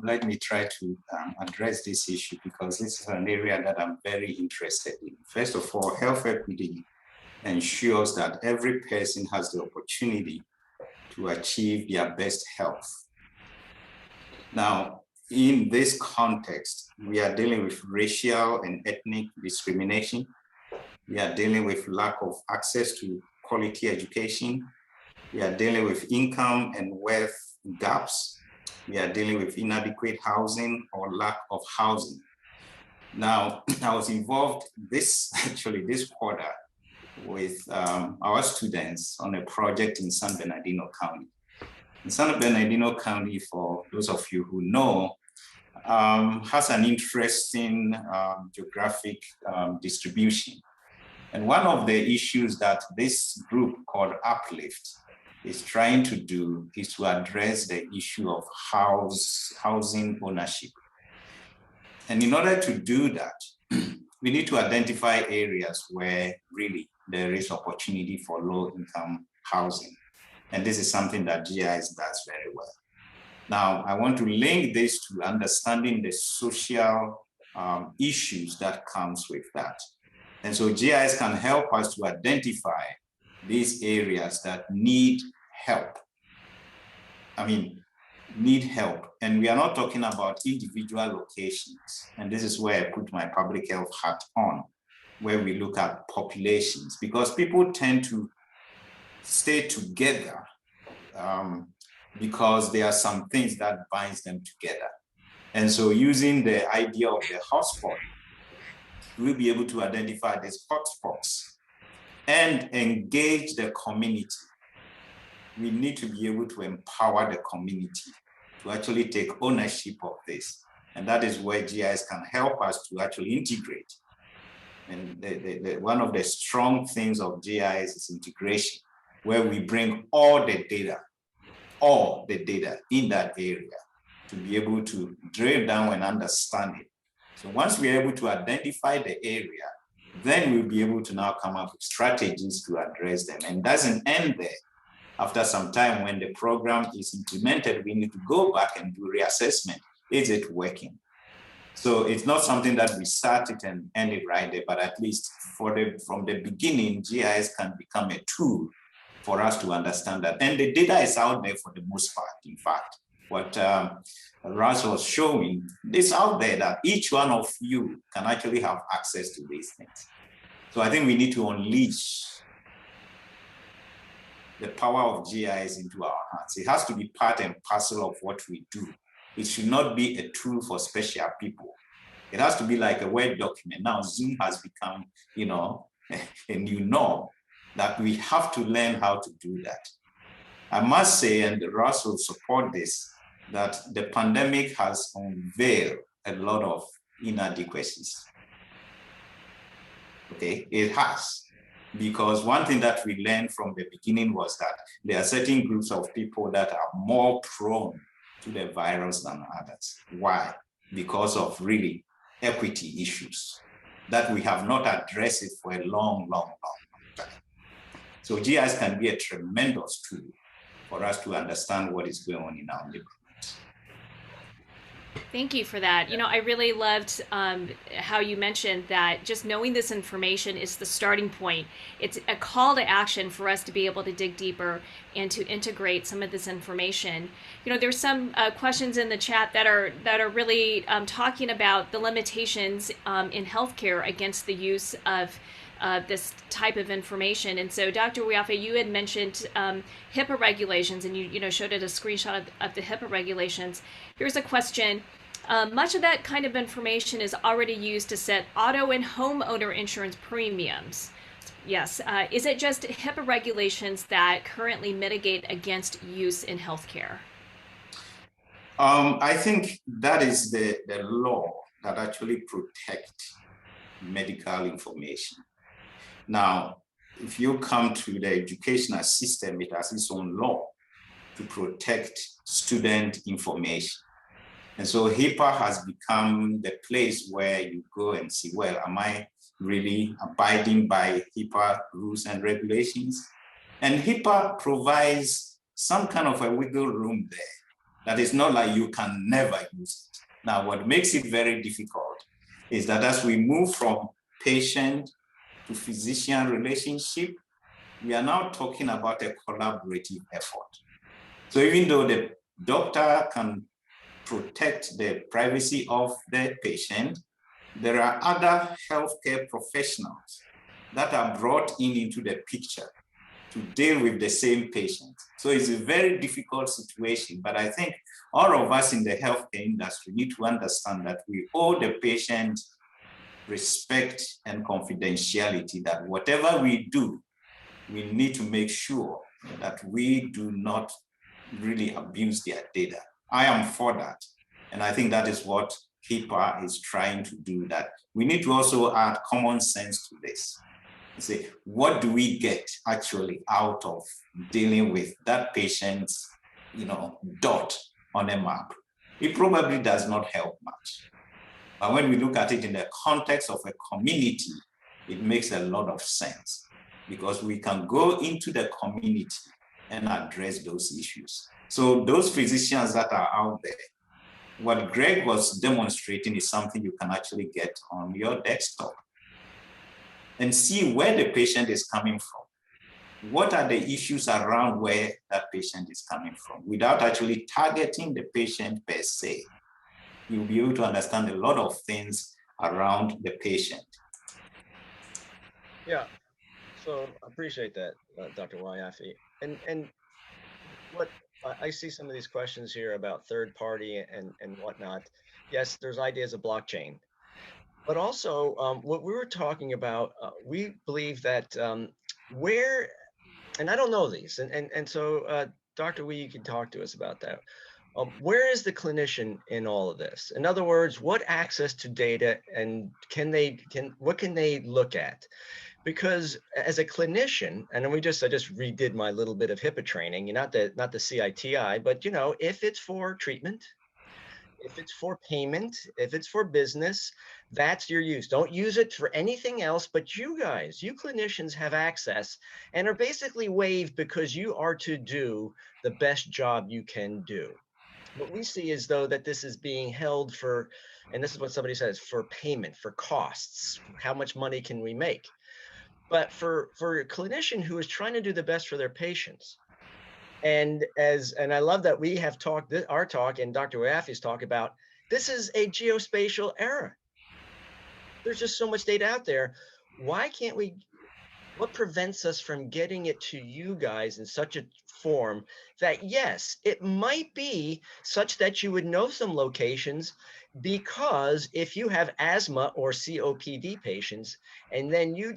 Let me try to address this issue, because this is an area that I'm very interested in. First of all, health equity ensures that every person has the opportunity to achieve their best health. Now, in this context, we are dealing with racial and ethnic discrimination. We are dealing with lack of access to quality education. We are dealing with income and wealth gaps. We are dealing with inadequate housing or lack of housing. Now, I was involved this quarter with our students on a project in San Bernardino County. In San Bernardino County, for those of you who know, has an interesting geographic distribution. And one of the issues that this group called Uplift is trying to do is to address the issue of housing ownership. And in order to do that, we need to identify areas where really there is opportunity for low-income housing. And this is something that GIS does very well. Now, I want to link this to understanding the social issues that comes with that. And so GIS can help us to identify these areas that need help. I mean, need help. And we are not talking about individual locations. And this is where I put my public health hat on, where we look at populations, because people tend to stay together because there are some things that binds them together. And so using the idea of the hotspot, we'll be able to identify these hotspots and engage the community. We need to be able to empower the community to actually take ownership of this. And that is where GIS can help us to actually integrate. And one of the strong things of GIS is integration, where we bring all the data in that area to be able to drill down and understand it. So once we're able to identify the area, then we'll be able to now come up with strategies to address them. And it doesn't end there. After some time, when the program is implemented, we need to go back and do reassessment. Is it working? So it's not something that we started and end it right there, but at least from the beginning, GIS can become a tool for us to understand that. And the data is out there for the most part. In fact, what Russ was showing, it's out there that each one of you can actually have access to these things. So I think we need to unleash the power of GIS into our hands. It has to be part and parcel of what we do. It should not be a tool for special people. It has to be like a Word document. Now Zoom has become, a new norm that we have to learn how to do that. I must say, and Russ will support this, that the pandemic has unveiled a lot of inadequacies. Okay, it has. Because one thing that we learned from the beginning was that there are certain groups of people that are more prone to the virus than others. Why? Because of really equity issues that we have not addressed it for a long time. So GIS can be a tremendous tool for us to understand what is going on in our neighborhoods. Thank you for that. I really loved how you mentioned that just knowing this information is the starting point. It's a call to action for us to be able to dig deeper and to integrate some of this information. There's some questions in the chat that are really talking about the limitations in healthcare against the use of this type of information. And so, Dr. Wiafe, you had mentioned HIPAA regulations, and you showed it a screenshot of the HIPAA regulations. Here's a question. Much of that kind of information is already used to set auto and homeowner insurance premiums. Yes. Is it just HIPAA regulations that currently mitigate against use in healthcare? I think that is the law that actually protects medical information. Now, if you come to the educational system, it has its own law to protect student information. And so HIPAA has become the place where you go and see, well, am I really abiding by HIPAA rules and regulations? And HIPAA provides some kind of a wiggle room there that is not like you can never use it. Now, what makes it very difficult is that as we move from patient to physician relationship, we are now talking about a collaborative effort. So even though the doctor can protect the privacy of the patient, there are other healthcare professionals that are brought into the picture to deal with the same patient. So it's a very difficult situation, but I think all of us in the healthcare industry need to understand that we owe the patient respect and confidentiality, that whatever we do, we need to make sure that we do not really abuse their data. I am for that. And I think that is what HIPAA is trying to do, that we need to also add common sense to this. Say, what do we get actually out of dealing with that patient's, dot on a map? It probably does not help much. But when we look at it in the context of a community, it makes a lot of sense, because we can go into the community and address those issues. So those physicians that are out there, what Greg was demonstrating is something you can actually get on your desktop and see where the patient is coming from. What are the issues around where that patient is coming from without actually targeting the patient per se? You'll be able to understand a lot of things around the patient. Yeah, so I appreciate that, Dr. Wiafe. And what I see some of these questions here about third party and whatnot. Yes, there's ideas of blockchain, but also what we were talking about, we believe that where, and I don't know these, and so Dr. Wee, you can talk to us about that. Where is the clinician in all of this? In other words, what access to data and what can they look at? Because as a clinician, and I just redid my little bit of HIPAA training, not the CITI, but if it's for treatment, if it's for payment, if it's for business, that's your use. Don't use it for anything else. But you guys, you clinicians have access and are basically waived because you are to do the best job you can do. What we see is though that this is being held for, and this is what somebody says, for payment, for costs. How much money can we make? But for a clinician who is trying to do the best for their patients, and I love that we have talked our talk and Dr. Wiafe's talk about this is a geospatial era. There's just so much data out there. Why can't we? What prevents us from getting it to you guys in such a form that, yes, it might be such that you would know some locations, because if you have asthma or COPD patients, and then you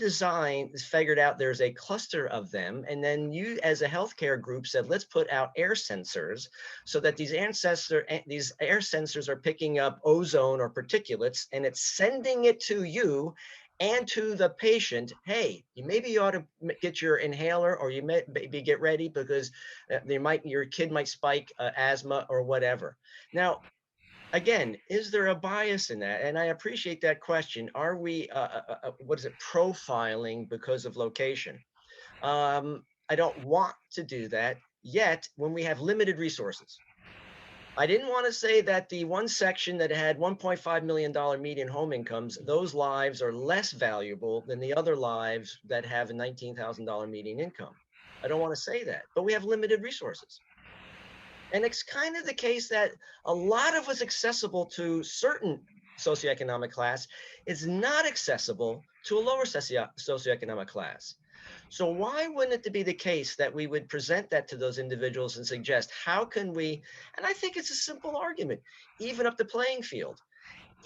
figured out there's a cluster of them, and then you as a healthcare group said, let's put out air sensors so that these air sensors are picking up ozone or particulates, and it's sending it to you and to the patient, hey, maybe you ought to get your inhaler, or you maybe get ready because your kid might spike asthma or whatever. Now, again, is there a bias in that? And I appreciate that question. Are we, profiling because of location? I don't want to do that yet when we have limited resources. I didn't want to say that the one section that had $1.5 million median home incomes, those lives are less valuable than the other lives that have a $19,000 median income. I don't want to say that, but we have limited resources. And it's kind of the case that a lot of what's accessible to certain socioeconomic class is not accessible to a lower socioeconomic class. So why wouldn't it be the case that we would present that to those individuals and suggest, how can we, and I think it's a simple argument, even up the playing field.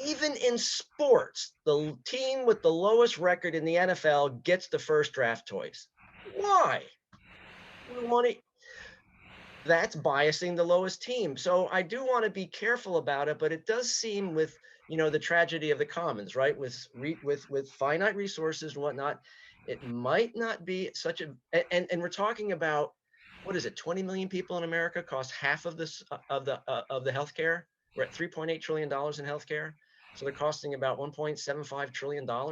Even in sports, the team with the lowest record in the NFL gets the first draft choice. Why? That's biasing the lowest team. So I do want to be careful about it, but it does seem with, the tragedy of the commons, right? With finite resources and whatnot, it might not be such a, and we're talking about, what is it? 20 million people in America cost half of this, of the healthcare. We're at $3.8 trillion in healthcare. So they're costing about $1.75 trillion. I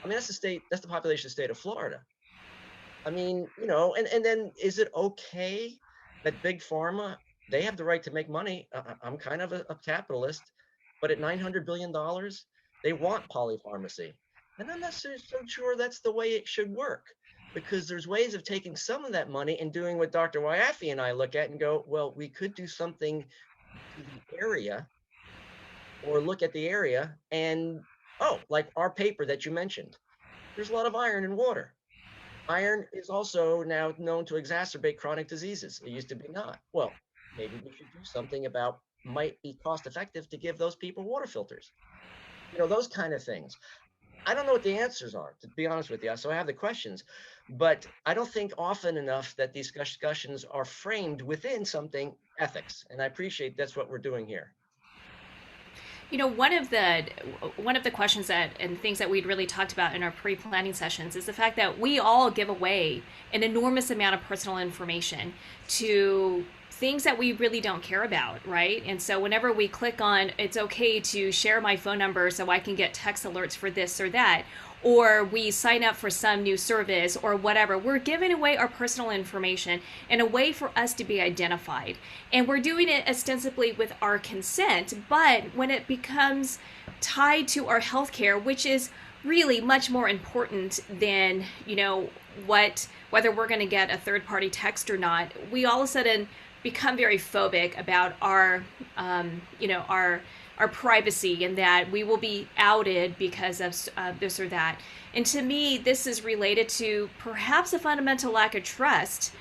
mean, that's the population of the state of Florida. I mean, and then is it okay that big pharma, they have the right to make money? I'm kind of a capitalist, but at $900 billion, they want polypharmacy. And I'm not so sure that's the way it should work, because there's ways of taking some of that money and doing what Dr. Wiafe and I look at and go, well, we could do something to the area, or look at the area and, like our paper that you mentioned, there's a lot of iron in water. Iron is also now known to exacerbate chronic diseases. It used to be not. Well, maybe we should do something about, might be cost effective to give those people water filters. Those kind of things. I don't know what the answers are, to be honest with you. So I have the questions, but I don't think often enough that these discussions are framed within something ethics. And I appreciate that's what we're doing here. One of the questions and things that we'd really talked about in our pre-planning sessions is the fact that we all give away an enormous amount of personal information to things that we really don't care about, right? And so whenever we click on, it's okay to share my phone number so I can get text alerts for this or that, or we sign up for some new service or whatever, we're giving away our personal information in a way for us to be identified. And we're doing it ostensibly with our consent, but when it becomes tied to our healthcare, which is really much more important than, whether we're going to get a third party text or not, we all of a sudden become very phobic about our privacy, and that we will be outed because of this or that. And to me, this is related to perhaps a fundamental lack of trust.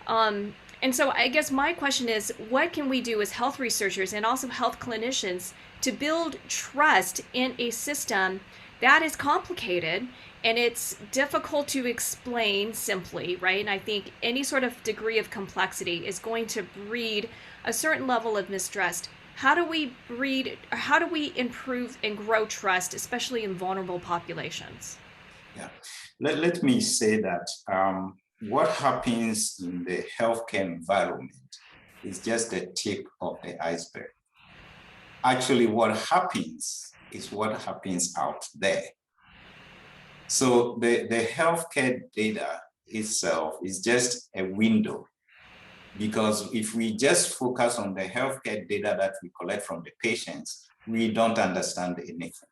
And so I guess my question is, what can we do as health researchers and also health clinicians to build trust in a system that is complicated and it's difficult to explain simply, right? And I think any sort of degree of complexity is going to breed a certain level of mistrust. How do we improve and grow trust, especially in vulnerable populations? Yeah, let me say that what happens in the healthcare environment is just the tip of the iceberg. Actually, what happens is what happens out there. So the healthcare data itself is just a window, because if we just focus on the healthcare data that we collect from the patients, we don't understand anything.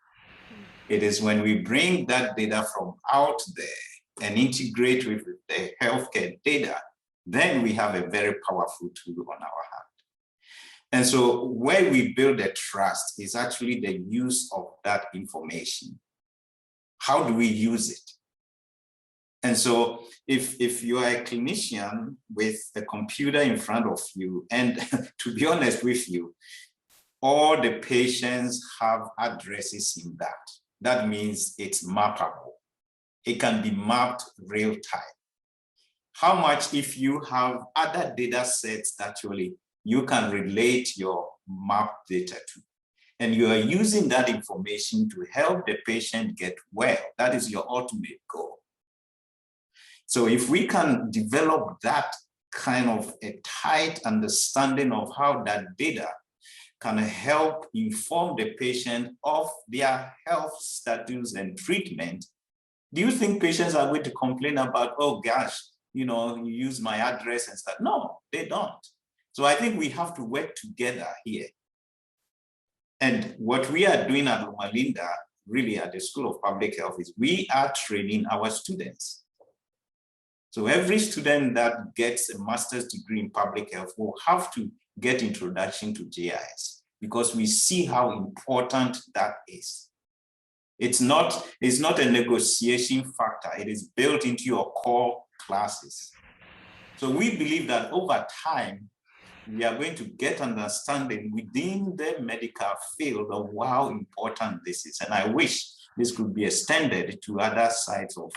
It is when we bring that data from out there and integrate with the healthcare data, then we have a very powerful tool on our hand. And so where we build the trust is actually the use of that information. How do we use it? And so if you are a clinician with a computer in front of you, and to be honest with you, all the patients have addresses in that. That means it's mappable. It can be mapped real time. How much if you have other data sets that actually you can relate your map data to, and you are using that information to help the patient get well? That is your ultimate goal. So if we can develop that kind of a tight understanding of how that data can help inform the patient of their health status and treatment, do you think patients are going to complain about, oh gosh, you use my address and stuff? No, they don't. So I think we have to work together here. And what we are doing at Loma Linda, really at the School of Public Health, is we are training our students. So every student that gets a master's degree in public health will have to get introduction to GIS, because we see how important that is. It's not a negotiation factor. It is built into your core classes. So we believe that over time, we are going to get understanding within the medical field of how important this is. And I wish this could be extended to other sides of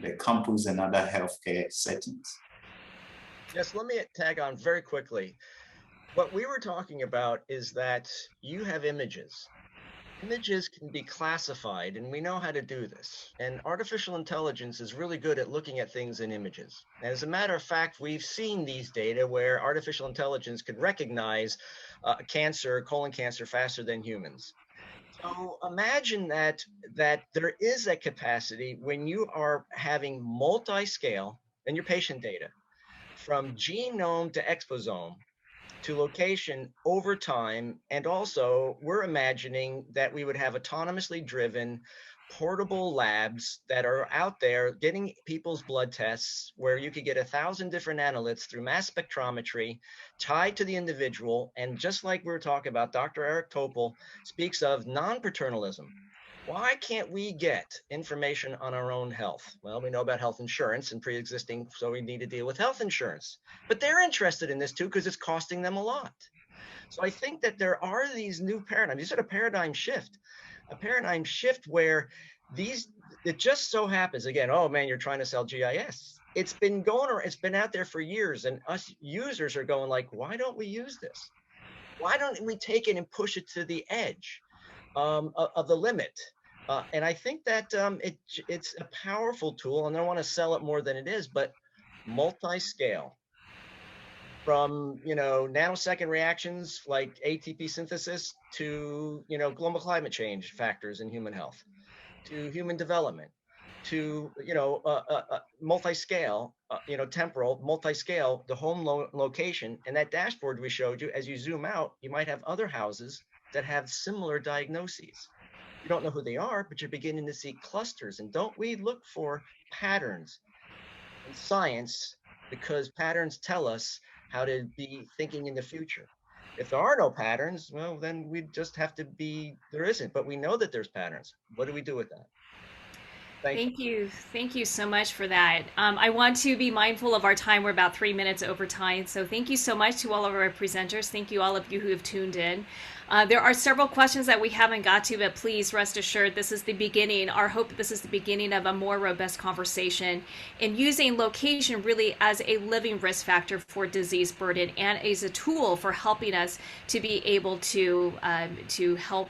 the campus and other healthcare settings. Yes, let me tag on very quickly. What we were talking about is that you have images. Images can be classified, and we know how to do this. And artificial intelligence is really good at looking at things in images. As a matter of fact, we've seen these data where artificial intelligence could recognize cancer, colon cancer, faster than humans. So imagine that there is a capacity when you are having multi-scale in your patient data, from genome to exposome, to location over time. And also, we're imagining that we would have autonomously driven portable labs that are out there getting people's blood tests, where you could get 1,000 different analytes through mass spectrometry tied to the individual. And just like we were talking about, Dr. Eric Topol speaks of non-paternalism. Why can't we get information on our own health? Well, we know about health insurance and pre-existing, so we need to deal with health insurance. But they're interested in this too, because it's costing them a lot. So I think that there are these new paradigms. You said a paradigm shift where it just so happens, again, oh man, you're trying to sell GIS. It's been going, or it's been out there for years, and us users are going like, why don't we use this? Why don't we take it and push it to the edge of the limit? And I think that it's a powerful tool, and I don't want to sell it more than it is, but multi-scale, from nanosecond reactions like ATP synthesis to global climate change factors in human health, to human development. to, multi-scale, temporal, multi-scale, the home location. And that dashboard we showed you, as you zoom out, you might have other houses that have similar diagnoses. You don't know who they are, but you're beginning to see clusters. And don't we look for patterns in science, because patterns tell us how to be thinking in the future. If there are no patterns, well, then we just have to be, there isn't, but we know that there's patterns. What do we do with that? Thank you. Thank you so much for that. I want to be mindful of our time. We're about 3 minutes over time. So thank you so much to all of our presenters. Thank you all of you who have tuned in. There are several questions that we haven't got to, but please rest assured this is the beginning. Our hope this is the beginning of a more robust conversation in using location really as a living risk factor for disease burden and as a tool for helping us to be able to help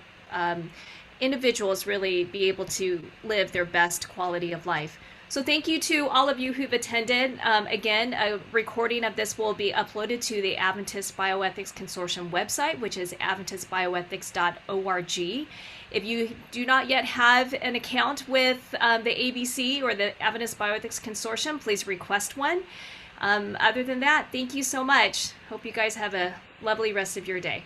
individuals really be able to live their best quality of life. So thank you to all of you who've attended. Again, a recording of this will be uploaded to the Adventist Bioethics Consortium website, which is adventistbioethics.org. If you do not yet have an account with the ABC or the Adventist Bioethics Consortium, please request one. Other than that, thank you so much. Hope you guys have a lovely rest of your day.